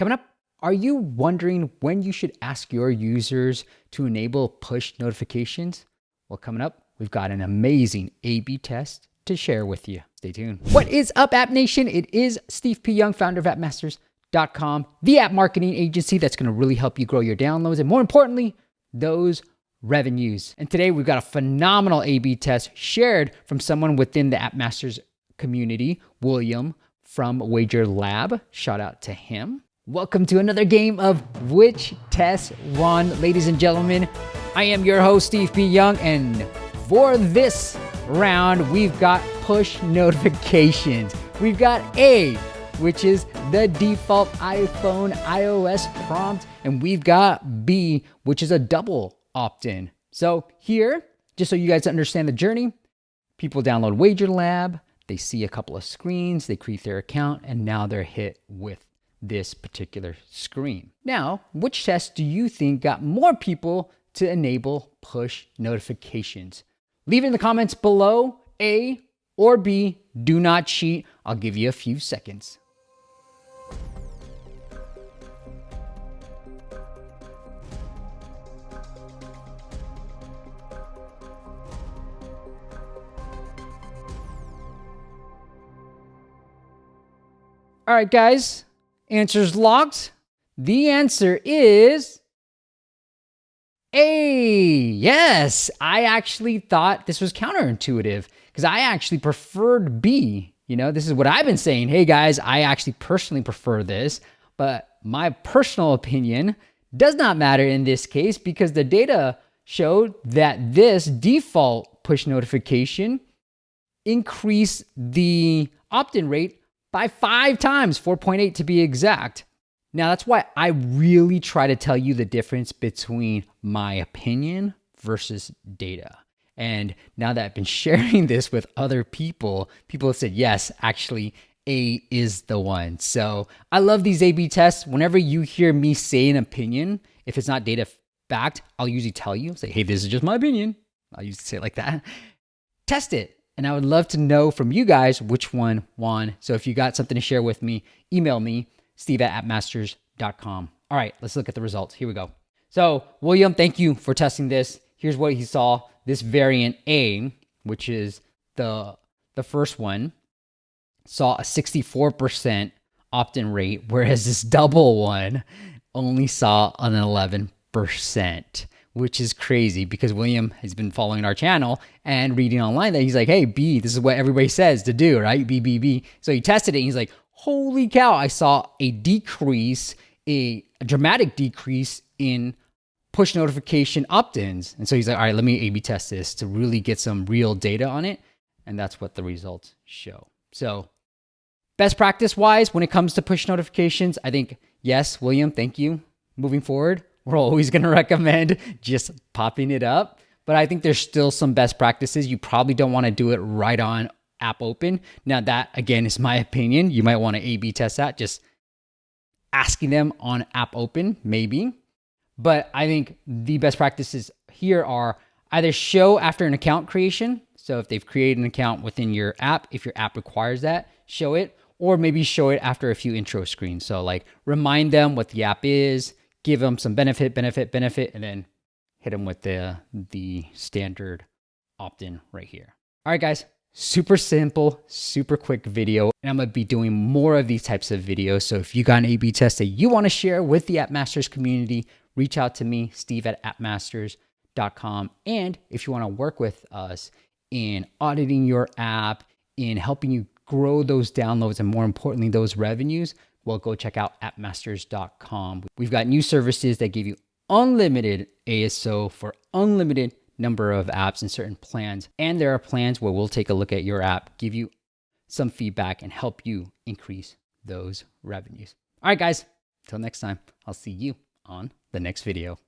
Coming up, are you wondering when you should ask your users to enable push notifications? Well, coming up, we've got an amazing A/B test to share with you. Stay tuned. What is up, App Nation? It is Steve P. Young, founder of appmasters.com, the app marketing agency that's going to really help you grow your downloads and, more importantly, those revenues. And today we've got a phenomenal A/B test shared from someone within the App Masters community, William from Wager Lab. Shout out to him. Welcome to another game of Which Test Won, ladies and gentlemen. I am your host, Steve P. Young, and for this round, we've got push notifications. We've got A, which is the default iPhone iOS prompt, and we've got B, which is a double opt-in. So here, just so you guys understand the journey, people download Wager Lab, they see a couple of screens, they create their account, and now they're hit with this particular screen. Now, which test do you think got more people to enable push notifications? Leave it in the comments below, A or B. Do not cheat. I'll give you a few seconds. All right, guys. Answers locked. The answer is A. Yes, I actually thought this was counterintuitive because I actually preferred B. You know, this is what I've been saying. Hey guys, I actually personally prefer this, but my personal opinion does not matter in this case because the data showed that this default push notification increased the opt-in rate by 5 times, 4.8 to be exact. Now, that's why I really try to tell you the difference between my opinion versus data. And now that I've been sharing this with other people, people have said, yes, actually, A is the one. So I love these A/B tests. Whenever you hear me say an opinion, if it's not data backed, I'll usually tell you, say, hey, this is just my opinion. I'll usually say it like that. Test it. And I would love to know from you guys which one won. So if you got something to share with me, email me, steve@appmasters.com. All right, let's look at the results. Here we go. So William, thank you for testing this. Here's what he saw. This variant A, which is the first one, saw a 64% opt-in rate, whereas this double one only saw an 11%. Which is crazy because William has been following our channel and reading online that he's like, hey, B, this is what everybody says to do, right? B, B, B. So he tested it and he's like, holy cow, I saw a decrease, a dramatic decrease in push notification opt-ins. And so he's like, all right, let me A/B test this to really get some real data on it. And that's what the results show. So best practice wise, when it comes to push notifications, I think, yes, William, thank you. Moving forward, we're always going to recommend just popping it up. But I think there's still some best practices. You probably don't want to do it right on app open. Now that, again, is my opinion. You might want to A/B test that, just asking them on app open, maybe. But I think the best practices here are either show after an account creation. So if they've created an account within your app, if your app requires that, show it. Or maybe show it after a few intro screens. So like remind them what the app is, give them some benefit, and then hit them with the standard opt-in right here. All right, guys, super simple, super quick video. And I'm going to be doing more of these types of videos. So if you got an A/B test that you want to share with the App Masters community, reach out to me, steve@appmasters.com. And if you want to work with us in auditing your app, in helping you grow those downloads, and more importantly, those revenues, well, go check out appmasters.com. We've got new services that give you unlimited ASO for unlimited number of apps and certain plans. And there are plans where we'll take a look at your app, give you some feedback, and help you increase those revenues. All right, guys, until next time, I'll see you on the next video.